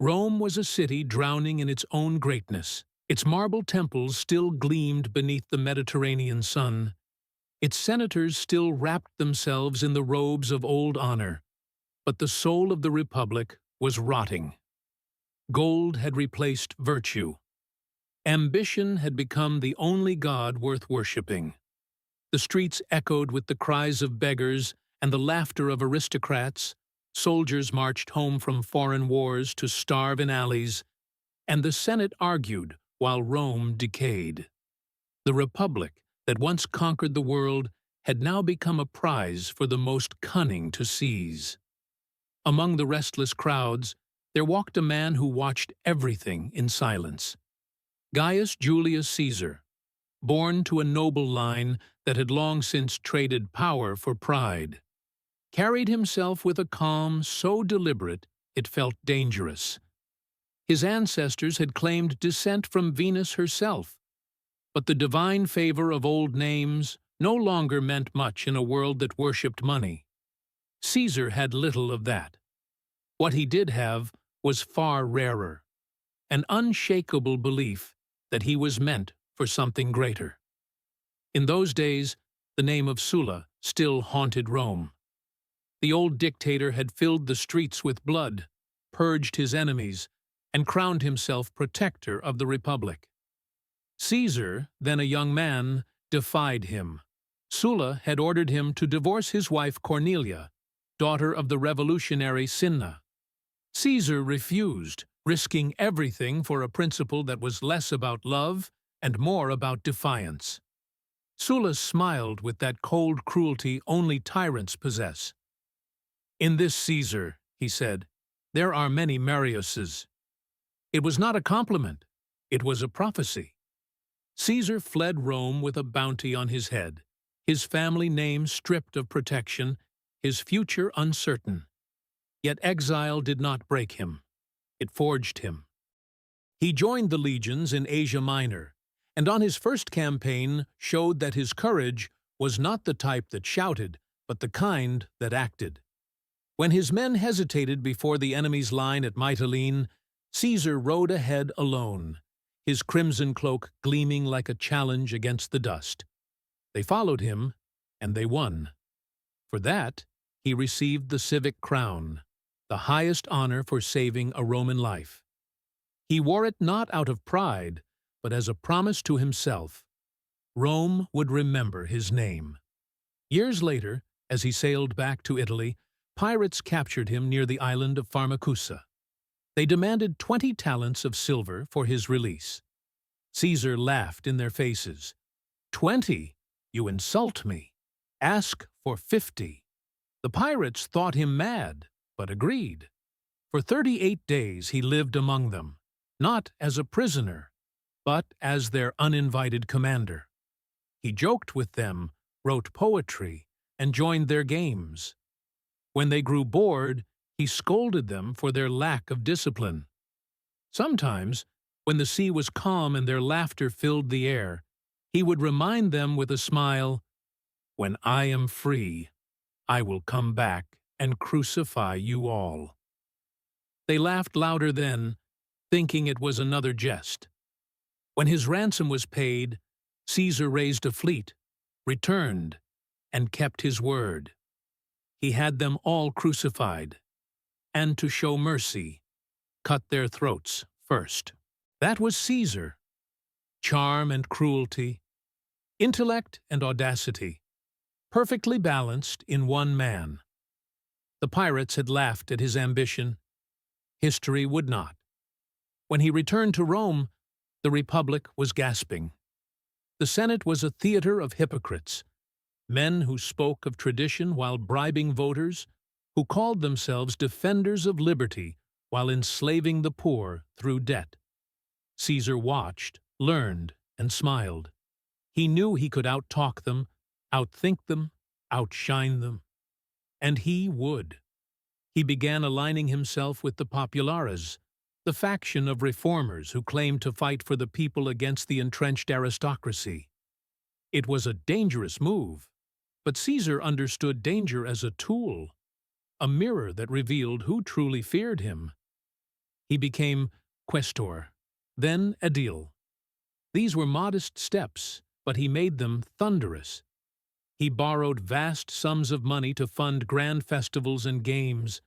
Rome was a city drowning in its own greatness. Its marble temples still gleamed beneath the Mediterranean sun. Its senators still wrapped themselves in the robes of old honor. But the soul of the Republic was rotting. Gold had replaced virtue. Ambition had become the only god worth worshipping. The streets echoed with the cries of beggars and the laughter of aristocrats. Soldiers marched home from foreign wars to starve in alleys, and the Senate argued while Rome decayed. The Republic that once conquered the world had now become a prize for the most cunning to seize. Among the restless crowds, there walked a man who watched everything in silence. Gaius Julius Caesar, born to a noble line that had long since traded power for pride, carried himself with a calm so deliberate it felt dangerous. His ancestors had claimed descent from Venus herself, but the divine favor of old names no longer meant much in a world that worshipped money. Caesar had little of that. What he did have was far rarer, an unshakable belief that he was meant for something greater. In those days, the name of Sulla still haunted Rome. The old dictator had filled the streets with blood, purged his enemies, and crowned himself protector of the Republic. Caesar, then a young man, defied him. Sulla had ordered him to divorce his wife Cornelia, daughter of the revolutionary Cinna. Caesar refused, risking everything for a principle that was less about love and more about defiance. Sulla smiled with that cold cruelty only tyrants possess. "In this Caesar," he said, "there are many Mariuses." It was not a compliment, it was a prophecy. Caesar fled Rome with a bounty on his head, his family name stripped of protection, his future uncertain. Yet exile did not break him. It forged him. He joined the legions in Asia Minor, and on his first campaign showed that his courage was not the type that shouted, but the kind that acted. When his men hesitated before the enemy's line at Mytilene, Caesar rode ahead alone, his crimson cloak gleaming like a challenge against the dust. They followed him, and they won. For that, he received the civic crown, the highest honor for saving a Roman life. He wore it not out of pride, but as a promise to himself. Rome would remember his name. Years later, as he sailed back to Italy, pirates captured him near the island of Pharmacusa. They demanded 20 talents of silver for his release. Caesar laughed in their faces. 20? You insult me. Ask for 50. The pirates thought him mad, but agreed. For 38 days he lived among them, not as a prisoner, but as their uninvited commander. He joked with them, wrote poetry, and joined their games. When they grew bored, he scolded them for their lack of discipline. Sometimes, when the sea was calm and their laughter filled the air, he would remind them with a smile, "When I am free, I will come back and crucify you all." They laughed louder then, thinking it was another jest. When his ransom was paid, Caesar raised a fleet, returned, and kept his word. He had them all crucified, and to show mercy, cut their throats first. That was Caesar. Charm and cruelty, intellect and audacity, perfectly balanced in one man. The pirates had laughed at his ambition. History would not. When he returned to Rome, the Republic was gasping. The Senate was a theater of hypocrites, men who spoke of tradition while bribing voters, who called themselves defenders of liberty while enslaving the poor through debt. Caesar watched, learned, and smiled. He knew he could out-talk them, outthink them, outshine them. And he would. He began aligning himself with the populares, the faction of reformers who claimed to fight for the people against the entrenched aristocracy. It was a dangerous move, but Caesar understood danger as a tool, a mirror that revealed who truly feared him. He became questor, then aedile. These were modest steps, but he made them thunderous. He borrowed vast sums of money to fund grand festivals and games.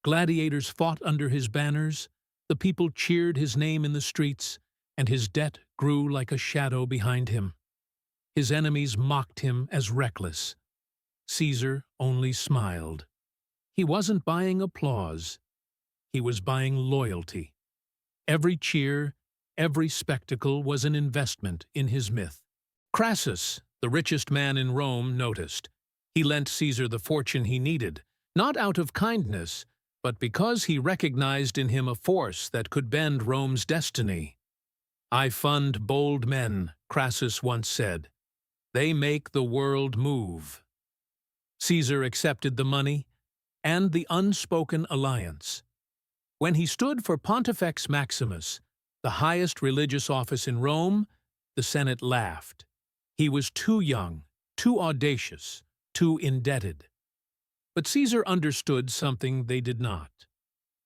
Gladiators fought under his banners, the people cheered his name in the streets, and his debt grew like a shadow behind him. His enemies mocked him as reckless. Caesar only smiled. He wasn't buying applause. He was buying loyalty. Every cheer, every spectacle was an investment in his myth. Crassus, the richest man in Rome, noticed. He lent Caesar the fortune he needed, not out of kindness, but because he recognized in him a force that could bend Rome's destiny. "I fund bold men," Crassus once said. "They make the world move." Caesar accepted the money and the unspoken alliance. When he stood for Pontifex Maximus, the highest religious office in Rome, the Senate laughed. He was too young, too audacious, too indebted. But Caesar understood something they did not.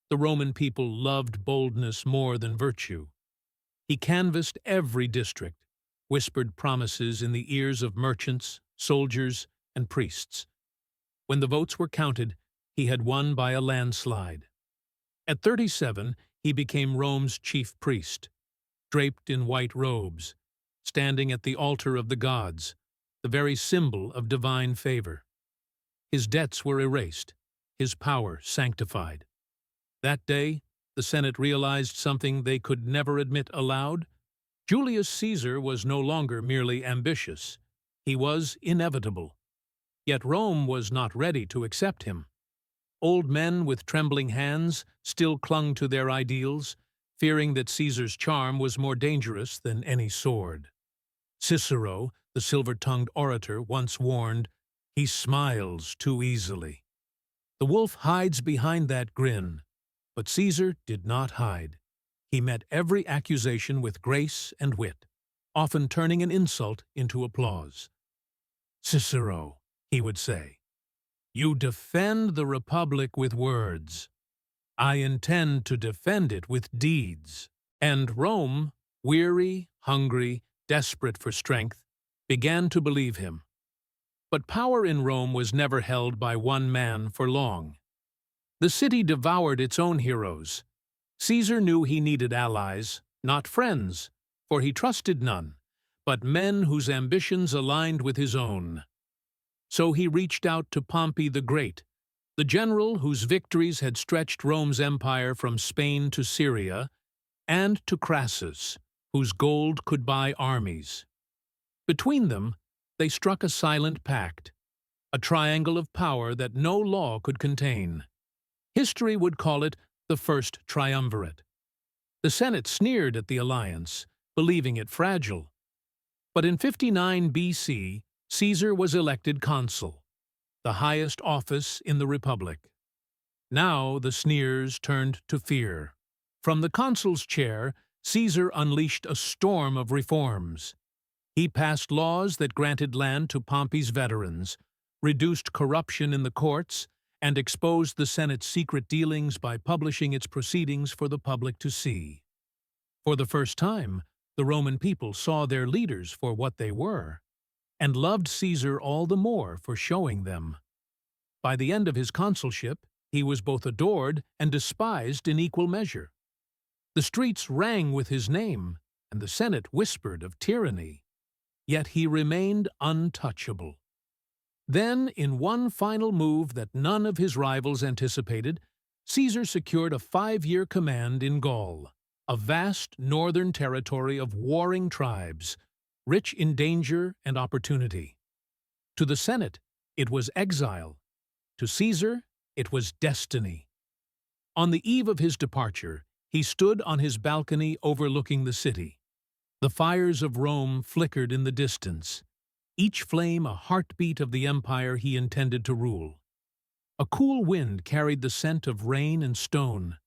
The Roman people loved boldness more than virtue. He canvassed every district, whispered promises in the ears of merchants, soldiers, and priests. When the votes were counted, he had won by a landslide. At 37, he became Rome's chief priest, draped in white robes, standing at the altar of the gods, the very symbol of divine favor. His debts were erased, his power sanctified. That day, the Senate realized something they could never admit aloud. Julius Caesar was no longer merely ambitious. He was inevitable. Yet Rome was not ready to accept him. Old men with trembling hands still clung to their ideals, fearing that Caesar's charm was more dangerous than any sword. Cicero, the silver-tongued orator, once warned, "He smiles too easily." The wolf hides behind that grin, but Caesar did not hide. He met every accusation with grace and wit, often turning an insult into applause. "Cicero," he would say, "you defend the Republic with words. I intend to defend it with deeds." And Rome, weary, hungry, desperate for strength, began to believe him. But power in Rome was never held by one man for long. The city devoured its own heroes. Caesar knew he needed allies, not friends, for he trusted none, but men whose ambitions aligned with his own. So he reached out to Pompey the Great, the general whose victories had stretched Rome's empire from Spain to Syria, and to Crassus, whose gold could buy armies. Between them, they struck a silent pact, a triangle of power that no law could contain. History would call it the First Triumvirate. The Senate sneered at the alliance, believing it fragile. But in 59 BC, Caesar was elected consul, the highest office in the Republic. Now the sneers turned to fear. From the consul's chair, Caesar unleashed a storm of reforms. He passed laws that granted land to Pompey's veterans, reduced corruption in the courts, and exposed the Senate's secret dealings by publishing its proceedings for the public to see. For the first time, the Roman people saw their leaders for what they were, and loved Caesar all the more for showing them. By the end of his consulship, he was both adored and despised in equal measure. The streets rang with his name, and the Senate whispered of tyranny. Yet he remained untouchable. Then, in one final move that none of his rivals anticipated, Caesar secured a 5-year command in Gaul, a vast northern territory of warring tribes, rich in danger and opportunity. To the Senate, it was exile. To Caesar, it was destiny. On the eve of his departure, he stood on his balcony overlooking the city. The fires of Rome flickered in the distance, each flame a heartbeat of the empire he intended to rule. A cool wind carried the scent of rain and stone.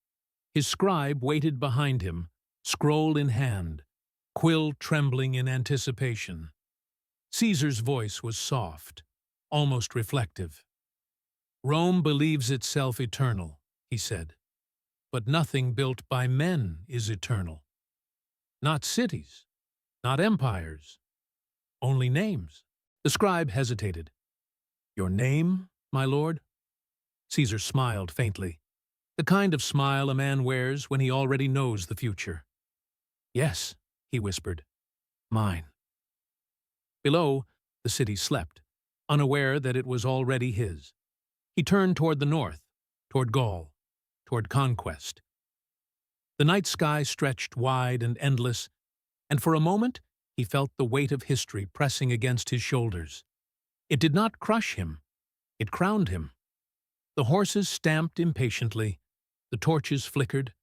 His scribe waited behind him, scroll in hand, quill trembling in anticipation. Caesar's voice was soft, almost reflective. "Rome believes itself eternal," he said. but nothing built by men is eternal. Not cities, not empires, only names. The scribe hesitated. Your name, my lord? Caesar smiled faintly, the kind of smile a man wears when he already knows the future. Yes, he whispered, mine. Below, the city slept, unaware that it was already his. He turned toward the north, toward Gaul, toward conquest. The night sky stretched wide and endless, and for a moment he felt the weight of history pressing against his shoulders. It did not crush him, it crowned him. The horses stamped impatiently, the torches flickered,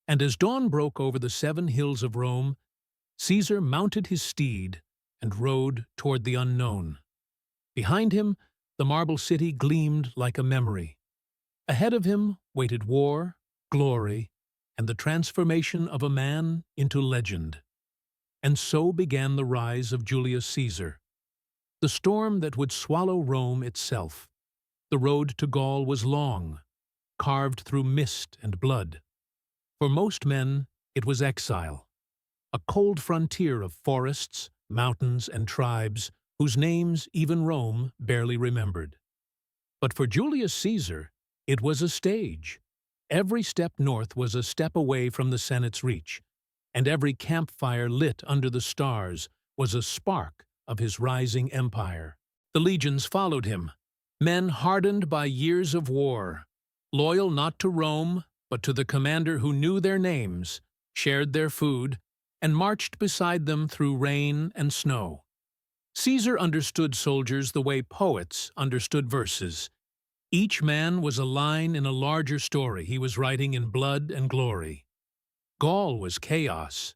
and as dawn broke over the 7 hills of Rome, Caesar mounted his steed and rode toward the unknown. Behind him, the marble city gleamed like a memory. Ahead of him waited war, glory, and the transformation of a man into legend. And so began the rise of Julius Caesar, the storm that would swallow Rome itself. The road to Gaul was long, carved through mist and blood. For most men, it was exile, a cold frontier of forests, mountains, and tribes whose names even Rome barely remembered. But for Julius Caesar, it was a stage. Every step north was a step away from the Senate's reach, and every campfire lit under the stars was a spark of his rising empire. The legions followed him, men hardened by years of war, loyal not to Rome, but to the commander who knew their names, shared their food, and marched beside them through rain and snow. Caesar understood soldiers the way poets understood verses. Each man was a line in a larger story he was writing in blood and glory. Gaul was chaos.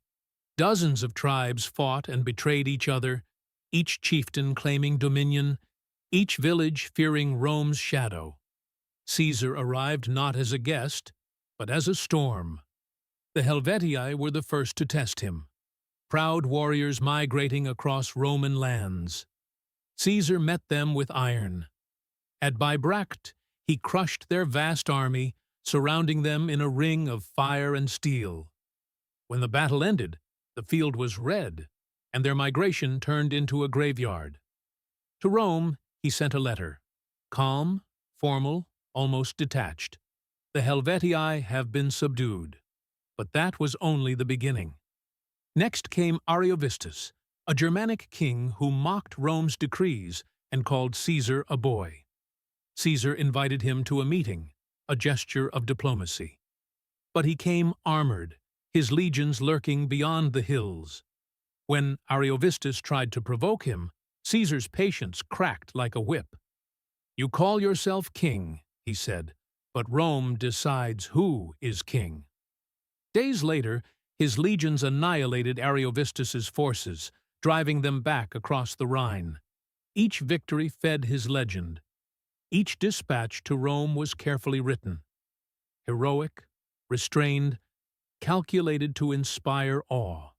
Dozens of tribes fought and betrayed each other, each chieftain claiming dominion, each village fearing Rome's shadow. Caesar arrived not as a guest, but as a storm. The Helvetii were the first to test him, proud warriors migrating across Roman lands. Caesar met them with iron. At Bibracte, he crushed their vast army, surrounding them in a ring of fire and steel. When the battle ended, the field was red, and their migration turned into a graveyard. To Rome, he sent a letter, calm, formal, almost detached. The Helvetii have been subdued. But that was only the beginning. Next came Ariovistus, a Germanic king who mocked Rome's decrees and called Caesar a boy. Caesar invited him to a meeting, a gesture of diplomacy. But he came armored, his legions lurking beyond the hills. When Ariovistus tried to provoke him, Caesar's patience cracked like a whip. "You call yourself king," he said, "but Rome decides who is king." Days later, his legions annihilated Ariovistus's forces, driving them back across the Rhine. Each victory fed his legend. Each dispatch to Rome was carefully written. Heroic, restrained, calculated to inspire awe.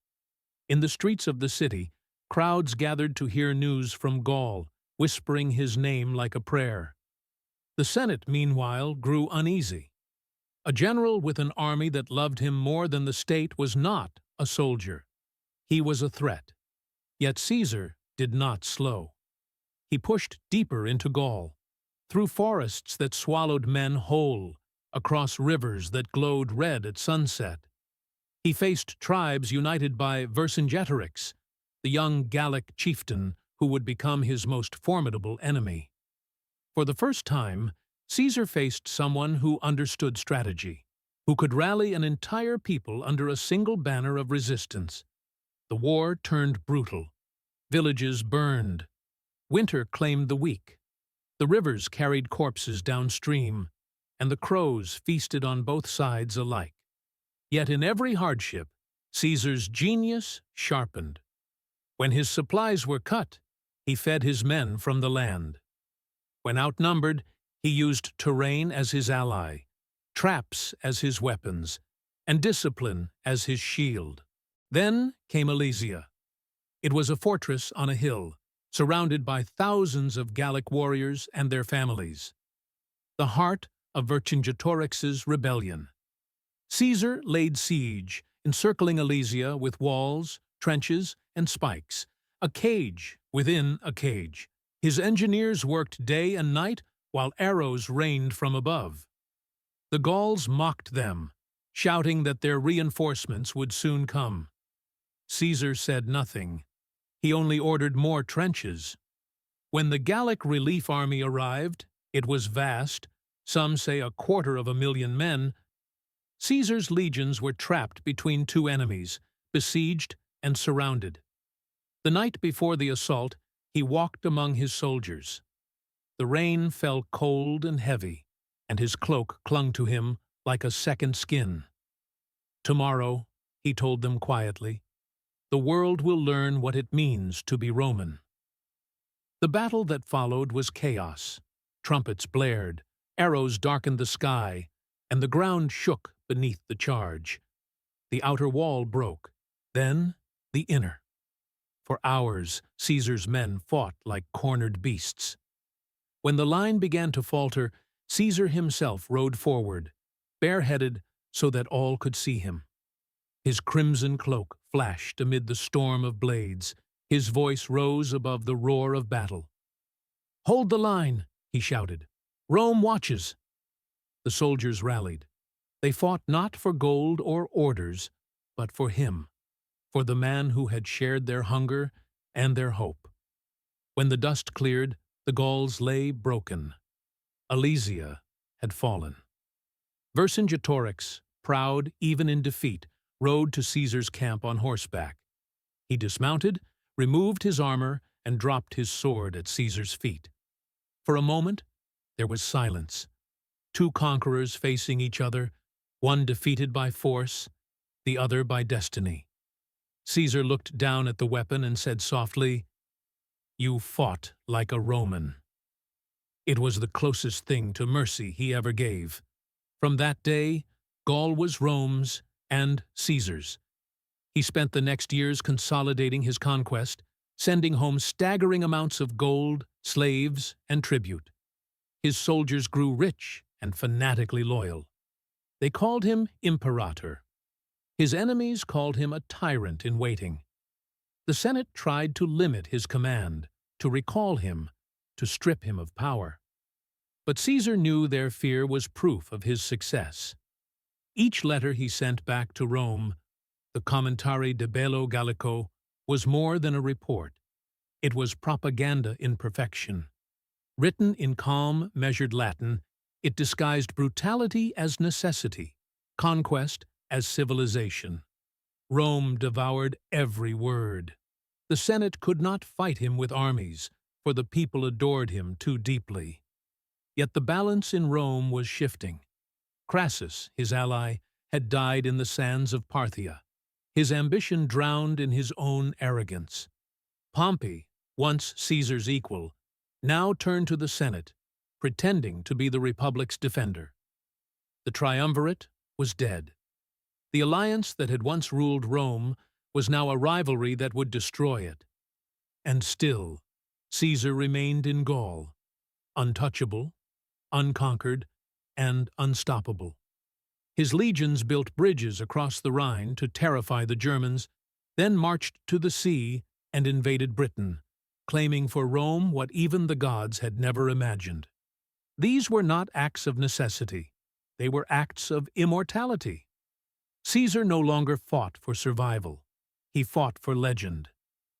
In the streets of the city, crowds gathered to hear news from Gaul, whispering his name like a prayer. The Senate, meanwhile, grew uneasy. A general with an army that loved him more than the state was not a soldier. He was a threat. Yet Caesar did not slow. He pushed deeper into Gaul, through forests that swallowed men whole, across rivers that glowed red at sunset. He faced tribes united by Vercingetorix, the young Gallic chieftain who would become his most formidable enemy. For the first time, Caesar faced someone who understood strategy, who could rally an entire people under a single banner of resistance. The war turned brutal. Villages burned. Winter claimed the weak. The rivers carried corpses downstream, and the crows feasted on both sides alike. Yet in every hardship, Caesar's genius sharpened. When his supplies were cut, he fed his men from the land. When outnumbered, he used terrain as his ally, traps as his weapons, and discipline as his shield. Then came Alesia. It was a fortress on a hill, surrounded by thousands of Gallic warriors and their families. The heart of Vercingetorix's rebellion. Caesar laid siege, encircling Alesia with walls, trenches, and spikes, a cage within a cage. His engineers worked day and night while arrows rained from above. The Gauls mocked them, shouting that their reinforcements would soon come. Caesar said nothing. He only ordered more trenches. When the Gallic relief army arrived, it was vast, some say 250,000 men. Caesar's legions were trapped between two enemies, besieged and surrounded. The night before the assault, he walked among his soldiers. The rain fell cold and heavy, and his cloak clung to him like a second skin. "Tomorrow," he told them quietly, "the world will learn what it means to be Roman." The battle that followed was chaos. Trumpets blared, arrows darkened the sky, and the ground shook beneath the charge. The outer wall broke, then the inner. For hours, Caesar's men fought like cornered beasts. When the line began to falter, Caesar himself rode forward, bareheaded so that all could see him. His crimson cloak flashed amid the storm of blades. His voice rose above the roar of battle. "Hold the line," he shouted. "Rome watches." The soldiers rallied. They fought not for gold or orders, but for him, for the man who had shared their hunger and their hope. When the dust cleared, the Gauls lay broken. Alesia had fallen. Vercingetorix, proud even in defeat, rode to Caesar's camp on horseback. He dismounted, removed his armor, and dropped his sword at Caesar's feet. For a moment, there was silence. Two conquerors facing each other, one defeated by force, the other by destiny. Caesar looked down at the weapon and said softly, "You fought like a Roman." It was the closest thing to mercy he ever gave. From that day, Gaul was Rome's and Caesar's. He spent the next years consolidating his conquest, sending home staggering amounts of gold, slaves, and tribute. His soldiers grew rich and fanatically loyal. They called him Imperator. His enemies called him a tyrant in waiting. The Senate tried to limit his command, to recall him, to strip him of power. But Caesar knew their fear was proof of his success. Each letter he sent back to Rome, the Commentari de Bello Gallico, was more than a report. It was propaganda in perfection. Written in calm, measured Latin, it disguised brutality as necessity, conquest as civilization. Rome devoured every word. The Senate could not fight him with armies, for the people adored him too deeply. Yet the balance in Rome was shifting. Crassus, his ally, had died in the sands of Parthia, his ambition drowned in his own arrogance. Pompey, once Caesar's equal, now turned to the Senate, pretending to be the Republic's defender. The triumvirate was dead. The alliance that had once ruled Rome was now a rivalry that would destroy it. And still, Caesar remained in Gaul, untouchable, unconquered, and unstoppable. His legions built bridges across the Rhine to terrify the Germans, then marched to the sea and invaded Britain, claiming for Rome what even the gods had never imagined. These were not acts of necessity. They were acts of immortality. Caesar no longer fought for survival. He fought for legend.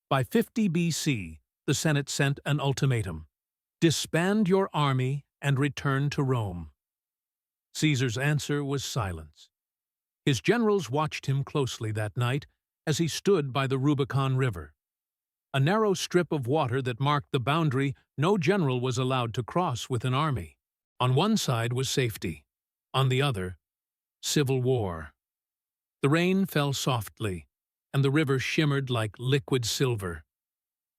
By 50 BC, the Senate sent an ultimatum: disband your army and return to Rome. Caesar's answer was silence. His generals watched him closely that night as he stood by the Rubicon River, a narrow strip of water that marked the boundary no general was allowed to cross with an army. On one side was safety, on the other, civil war. The rain fell softly, and the river shimmered like liquid silver.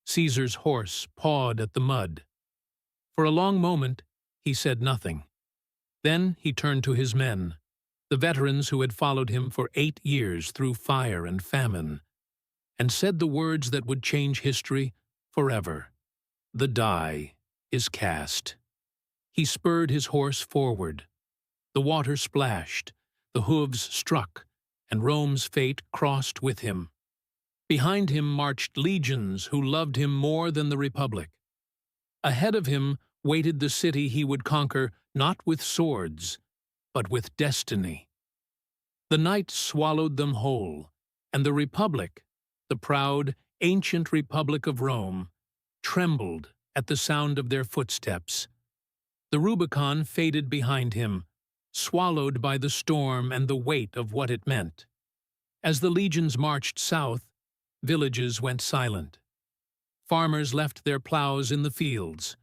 Caesar's horse pawed at the mud. For a long moment, he said nothing. Then he turned to his men, the veterans who had followed him for 8 years through fire and famine, and said the words that would change history forever. The die is cast. He spurred his horse forward. The water splashed. The hooves struck, and Rome's fate crossed with him. Behind him marched legions who loved him more than the Republic. Ahead of him waited the city he would conquer not with swords, but with destiny. The night swallowed them whole, and the Republic, the proud, ancient Republic of Rome, trembled at the sound of their footsteps. The Rubicon faded behind him, swallowed by the storm and the weight of what it meant. As the legions marched south, villages went silent. Farmers left their plows in the fields,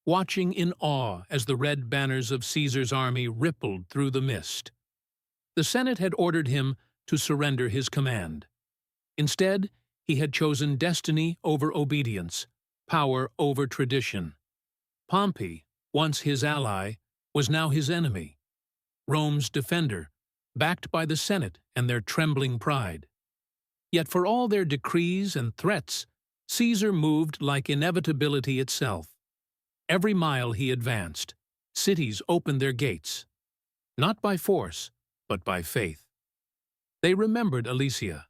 watching in awe as the red banners of Caesar's army rippled through the mist. The Senate had ordered him to surrender his command. Instead, he had chosen destiny over obedience, power over tradition. Pompey, once his ally, was now his enemy, Rome's defender, backed by the Senate and their trembling pride. Yet for all their decrees and threats, Caesar moved like inevitability itself. Every mile he advanced, cities opened their gates, not by force, but by faith. They remembered Alesia.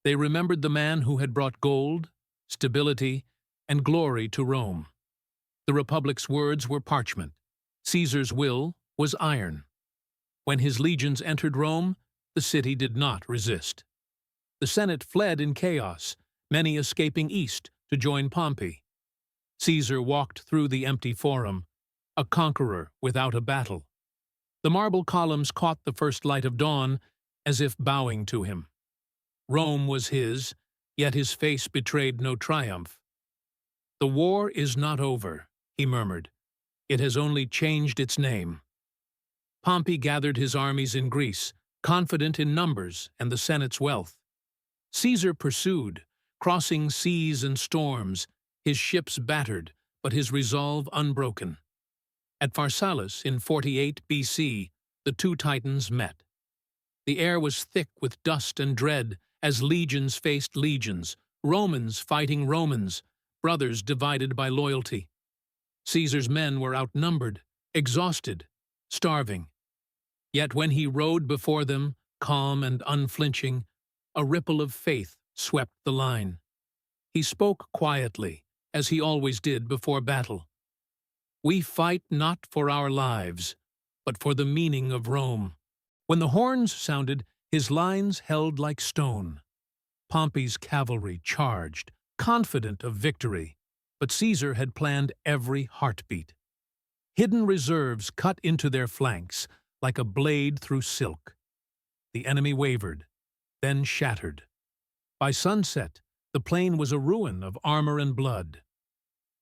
They remembered the man who had brought gold, stability, and glory to Rome. The Republic's words were parchment. Caesar's will was iron. When his legions entered Rome, the city did not resist. The Senate fled in chaos, many escaping east to join Pompey. Caesar walked through the empty forum, a conqueror without a battle. The marble columns caught the first light of dawn, as if bowing to him. Rome was his, yet his face betrayed no triumph. "The war is not over," he murmured. "It has only changed its name." Pompey gathered his armies in Greece, confident in numbers and the Senate's wealth. Caesar pursued, crossing seas and storms, his ships battered, but his resolve unbroken. At Pharsalus in 48 BC, the two titans met. The air was thick with dust and dread as legions faced legions, Romans fighting Romans, brothers divided by loyalty. Caesar's men were outnumbered, exhausted, starving. Yet when he rode before them, calm and unflinching, a ripple of faith swept the line. He spoke quietly, as he always did before battle. "We fight not for our lives, but for the meaning of Rome." When the horns sounded, his lines held like stone. Pompey's cavalry charged, confident of victory, but Caesar had planned every heartbeat. Hidden reserves cut into their flanks like a blade through silk. The enemy wavered, then shattered. By sunset, the plain was a ruin of armor and blood.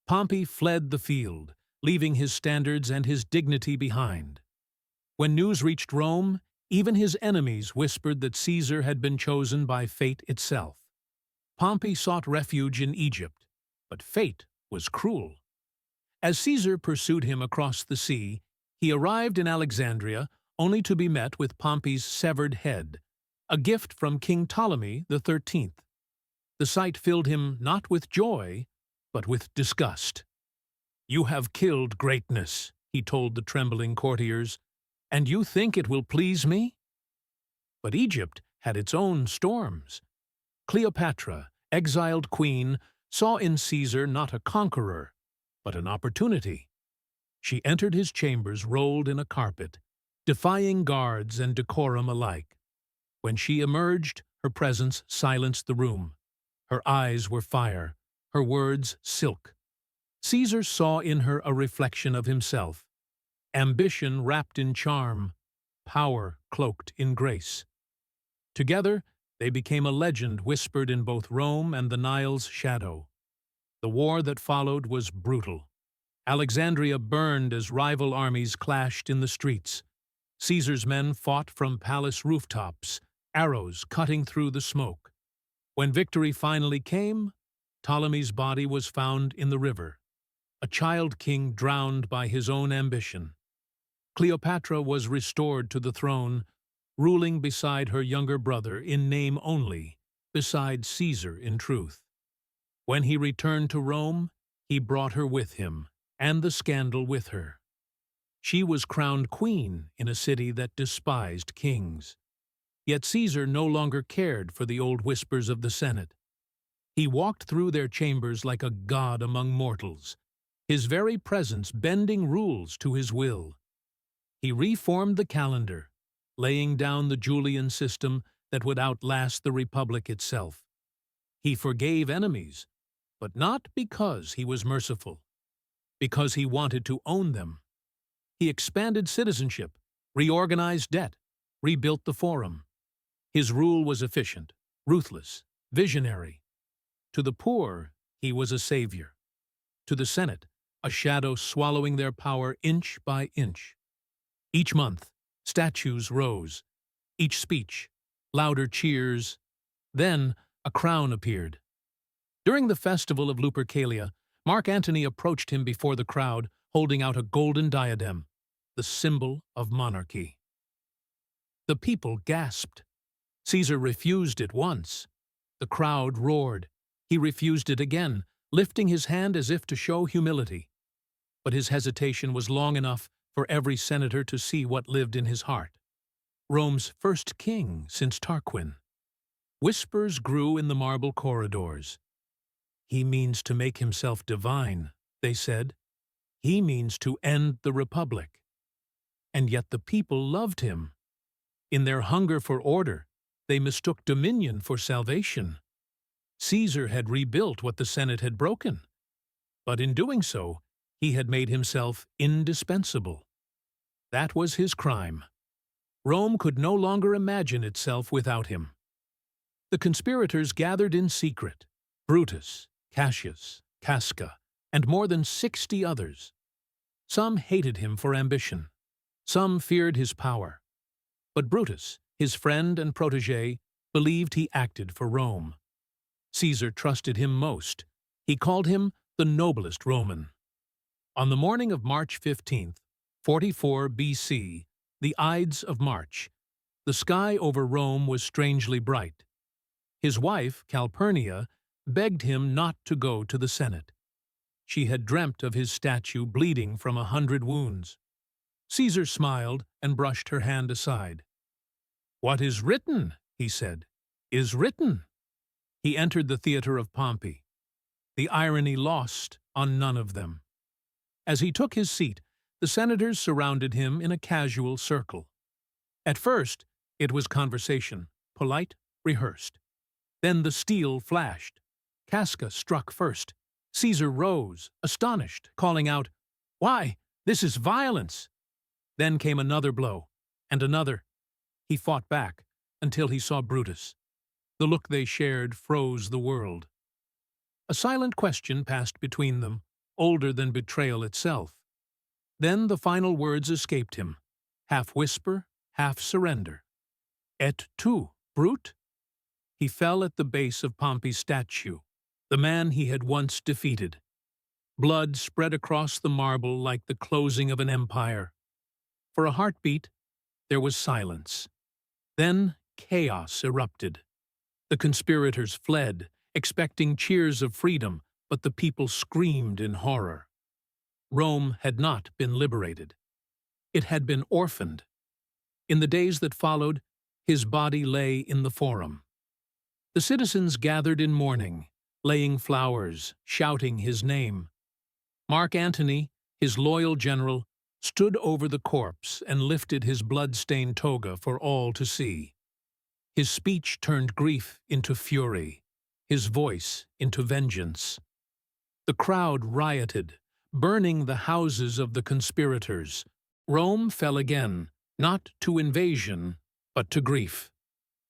Pompey fled the field, leaving his standards and his dignity behind. When news reached Rome, even his enemies whispered that Caesar had been chosen by fate itself. Pompey sought refuge in Egypt, but fate was cruel. As Caesar pursued him across the sea, he arrived in Alexandria only to be met with Pompey's severed head, a gift from King Ptolemy XIII. The sight filled him not with joy, but with disgust. "You have killed greatness," he told the trembling courtiers, "and you think it will please me?" But Egypt had its own storms. Cleopatra, exiled queen, saw in Caesar not a conqueror, but an opportunity. She entered his chambers rolled in a carpet, defying guards and decorum alike. When she emerged, her presence silenced the room. Her eyes were fire, her words silk. Caesar saw in her a reflection of himself, ambition wrapped in charm, power cloaked in grace. Together, they became a legend whispered in both Rome and the Nile's shadow. The war that followed was brutal. Alexandria burned as rival armies clashed in the streets. Caesar's men fought from palace rooftops, arrows cutting through the smoke. When victory finally came, Ptolemy's body was found in the river, a child king drowned by his own ambition. Cleopatra was restored to the throne, ruling beside her younger brother in name only, beside Caesar in truth. When he returned to Rome, he brought her with him, and the scandal with her. She was crowned queen in a city that despised kings. Yet Caesar no longer cared for the old whispers of the Senate. He walked through their chambers like a god among mortals, his very presence bending rules to his will. He reformed the calendar, laying down the Julian system that would outlast the Republic itself. He forgave enemies, but not because he was merciful, because he wanted to own them. He expanded citizenship, reorganized debt, rebuilt the forum. His rule was efficient, ruthless, visionary. To the poor, he was a savior. To the Senate, a shadow swallowing their power inch by inch. Each month, statues rose. Each speech, louder cheers. Then, a crown appeared. During the festival of Lupercalia, Mark Antony approached him before the crowd, holding out a golden diadem, the symbol of monarchy. The people gasped. Caesar refused it once. The crowd roared. He refused it again, lifting his hand as if to show humility. But his hesitation was long enough for every senator to see what lived in his heart. Rome's first king since Tarquin. Whispers grew in the marble corridors. He means to make himself divine, they said. He means to end the Republic. And yet the people loved him. In their hunger for order, they mistook dominion for salvation. Caesar had rebuilt what the Senate had broken, but in doing so, he had made himself indispensable. That was his crime. Rome could no longer imagine itself without him. The conspirators gathered in secret, Brutus, Cassius, Casca, and more than 60 others. Some hated him for ambition. Some feared his power. But Brutus, his friend and protege, believed he acted for Rome. Caesar trusted him most. He called him the noblest Roman. On the morning of March 15th, 44 BC, the Ides of March, the sky over Rome was strangely bright. His wife, Calpurnia, begged him not to go to the Senate. She had dreamt of his statue bleeding from 100 wounds. Caesar smiled and brushed her hand aside. "What is written," he said, "is written." He entered the theater of Pompey. The irony lost on none of them. As he took his seat, the senators surrounded him in a casual circle. At first, it was conversation, polite, rehearsed. Then the steel flashed. Casca struck first. Caesar rose, astonished, calling out, "Why, this is violence!" Then came another blow, and another. He fought back until he saw Brutus. The look they shared froze the world. A silent question passed between them, older than betrayal itself. Then the final words escaped him, half whisper, half surrender. "Et tu, Brute?" He fell at the base of Pompey's statue, the man he had once defeated. Blood spread across the marble like the closing of an empire. For a heartbeat, there was silence. Then chaos erupted. The conspirators fled, expecting cheers of freedom, but the people screamed in horror. Rome had not been liberated. It had been orphaned. In the days that followed, his body lay in the Forum. The citizens gathered in mourning, laying flowers, shouting his name. Mark Antony, his loyal general, stood over the corpse and lifted his blood-stained toga for all to see. His speech turned grief into fury, his voice into vengeance. The crowd rioted, burning the houses of the conspirators. Rome fell again, not to invasion, but to grief.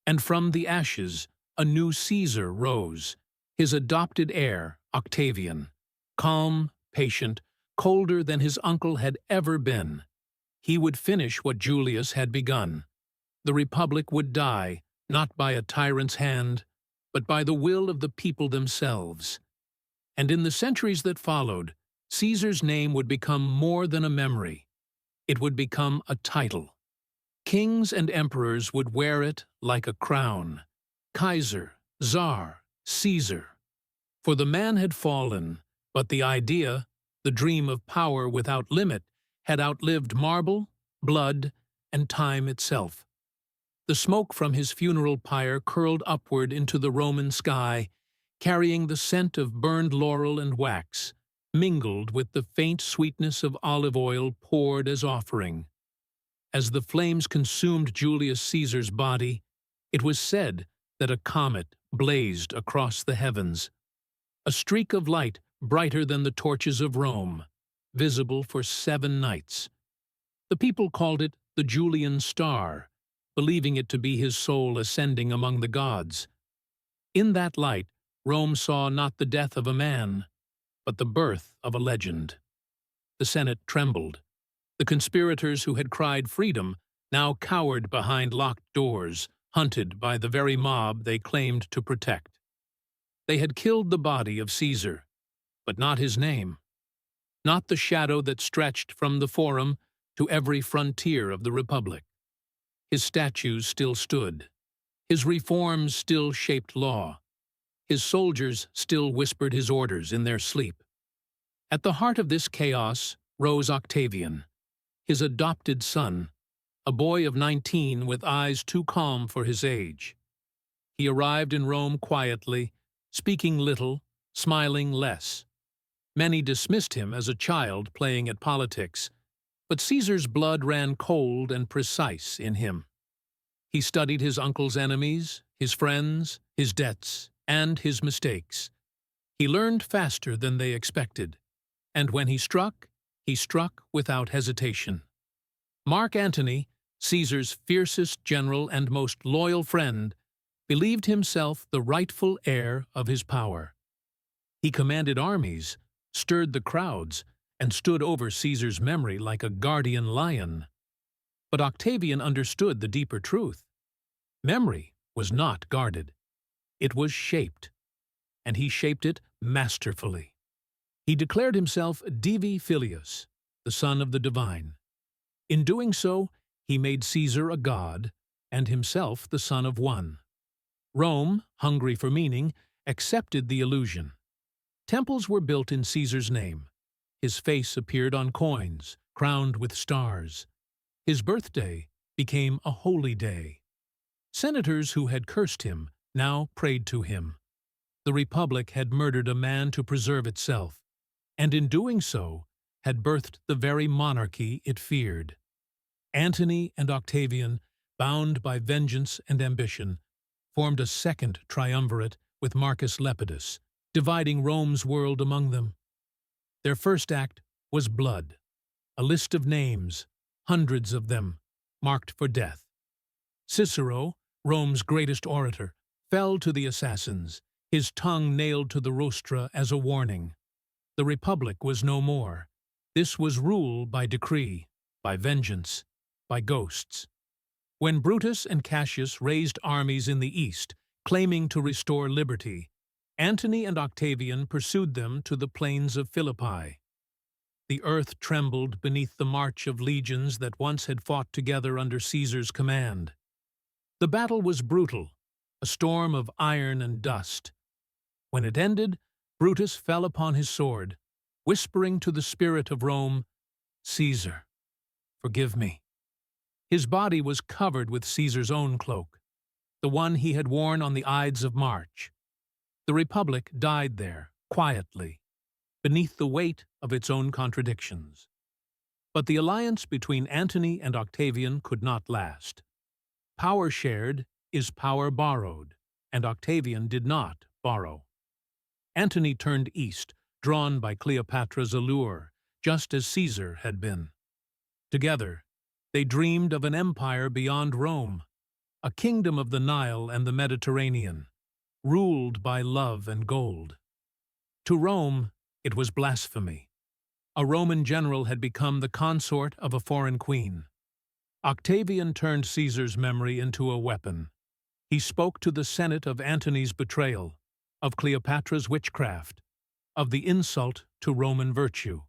And from the ashes, a new Caesar rose, his adopted heir, Octavian, calm, patient, colder than his uncle had ever been. He would finish what Julius had begun. The Republic would die, not by a tyrant's hand, but by the will of the people themselves. And in the centuries that followed, Caesar's name would become more than a memory. It would become a title. Kings and emperors would wear it like a crown. Kaiser, Tsar, Caesar. For the man had fallen, but the idea, the dream of power without limit, had outlived marble, blood, and time itself. The smoke from his funeral pyre curled upward into the Roman sky, carrying the scent of burned laurel and wax, mingled with the faint sweetness of olive oil poured as offering. As the flames consumed Julius Caesar's body, it was said that a comet blazed across the heavens, a streak of light brighter than the torches of Rome, visible for 7 nights. The people called it the Julian Star, believing it to be his soul ascending among the gods. In that light, Rome saw not the death of a man, but the birth of a legend. The Senate trembled. The conspirators who had cried freedom now cowered behind locked doors, hunted by the very mob they claimed to protect. They had killed the body of Caesar, but not his name, not the shadow that stretched from the Forum to every frontier of the Republic. His statues still stood. His reforms still shaped law. His soldiers still whispered his orders in their sleep. At the heart of this chaos rose Octavian, his adopted son, a boy of 19 with eyes too calm for his age. He arrived in Rome quietly, speaking little, smiling less. Many dismissed him as a child playing at politics, but Caesar's blood ran cold and precise in him. He studied his uncle's enemies, his friends, his debts, and his mistakes. He learned faster than they expected, and when he struck without hesitation. Mark Antony, Caesar's fiercest general and most loyal friend, believed himself the rightful heir of his power. He commanded armies, stirred the crowds, and stood over Caesar's memory like a guardian lion. But Octavian understood the deeper truth. Memory was not guarded. It was shaped, and he shaped it masterfully. He declared himself Divi Filius, the son of the divine. In doing so, he made Caesar a god, and himself the son of one. Rome, hungry for meaning, accepted the illusion. Temples were built in Caesar's name. His face appeared on coins, crowned with stars. His birthday became a holy day. Senators who had cursed him now prayed to him. The Republic had murdered a man to preserve itself, and in doing so had birthed the very monarchy it feared. Antony and Octavian, bound by vengeance and ambition, formed a second triumvirate with Marcus Lepidus, dividing Rome's world among them. Their first act was blood, a list of names, hundreds of them, marked for death. Cicero, Rome's greatest orator, fell to the assassins, his tongue nailed to the rostra as a warning. The Republic was no more. This was rule by decree, by vengeance, by ghosts. When Brutus and Cassius raised armies in the east, claiming to restore liberty, Antony and Octavian pursued them to the plains of Philippi. The earth trembled beneath the march of legions that once had fought together under Caesar's command. The battle was brutal, a storm of iron and dust. When it ended, Brutus fell upon his sword, whispering to the spirit of Rome, "Caesar, forgive me." His body was covered with Caesar's own cloak, the one he had worn on the Ides of March. The Republic died there, quietly, beneath the weight of its own contradictions. But the alliance between Antony and Octavian could not last. Power shared is power borrowed, and Octavian did not borrow. Antony turned east, drawn by Cleopatra's allure, just as Caesar had been. Together, they dreamed of an empire beyond Rome, a kingdom of the Nile and the Mediterranean, ruled by love and gold. To Rome, it was blasphemy. A Roman general had become the consort of a foreign queen. Octavian turned Caesar's memory into a weapon. He spoke to the Senate of Antony's betrayal, of Cleopatra's witchcraft, of the insult to Roman virtue.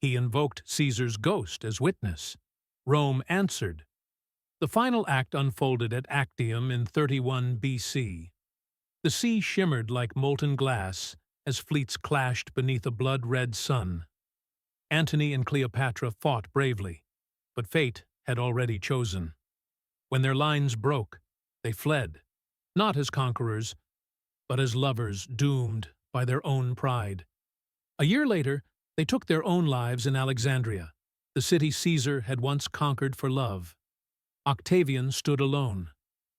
He invoked Caesar's ghost as witness. Rome answered. The final act unfolded at Actium in 31 BC. The sea shimmered like molten glass as fleets clashed beneath a blood-red sun. Antony and Cleopatra fought bravely, but fate had already chosen. When their lines broke, they fled, not as conquerors, but as lovers doomed by their own pride. A year later, they took their own lives in Alexandria, the city Caesar had once conquered for love. Octavian stood alone.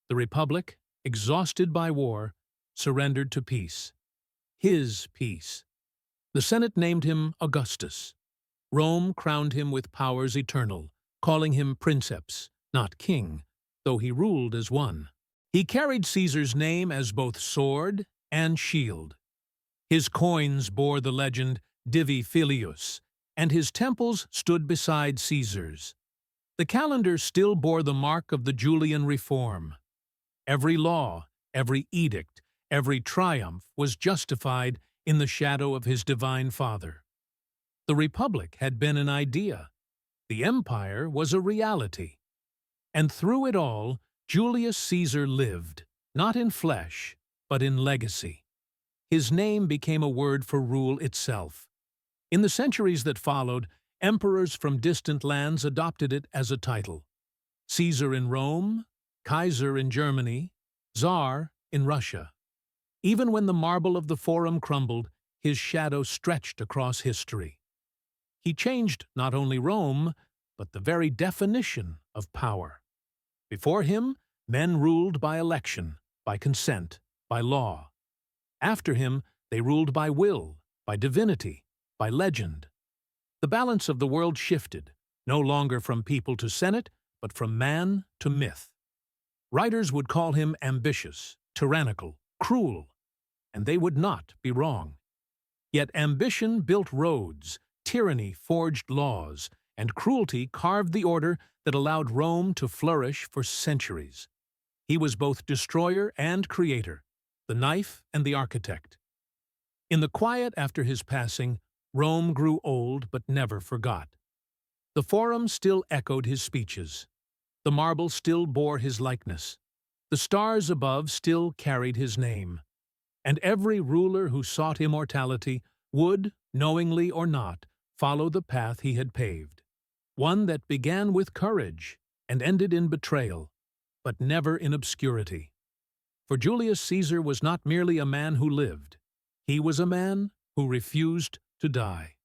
The Republic, exhausted by war, surrendered to peace. His peace. The Senate named him Augustus. Rome crowned him with powers eternal, calling him princeps, not king, though he ruled as one. He carried Caesar's name as both sword and shield. His coins bore the legend Divi Filius, and his temples stood beside Caesar's. The calendar still bore the mark of the Julian reform. Every law, every edict, every triumph was justified in the shadow of his divine father. The Republic had been an idea. The Empire was a reality. And through it all, Julius Caesar lived, not in flesh, but in legacy. His name became a word for rule itself. In the centuries that followed, emperors from distant lands adopted it as a title. Caesar in Rome, Kaiser in Germany, Tsar in Russia. Even when the marble of the Forum crumbled, his shadow stretched across history. He changed not only Rome, but the very definition of power. Before him, men ruled by election, by consent, by law. After him, they ruled by will, by divinity, by legend. The balance of the world shifted, no longer from people to senate, but from man to myth. Writers would call him ambitious, tyrannical, cruel, and they would not be wrong. Yet ambition built roads, tyranny forged laws, and cruelty carved the order that allowed Rome to flourish for centuries. He was both destroyer and creator, the knife and the architect. In the quiet after his passing, Rome grew old but never forgot. The Forum still echoed his speeches. The marble still bore his likeness. The stars above still carried his name. And every ruler who sought immortality would, knowingly or not, follow the path he had paved. One that began with courage and ended in betrayal, but never in obscurity. For Julius Caesar was not merely a man who lived. He was a man who refused to die.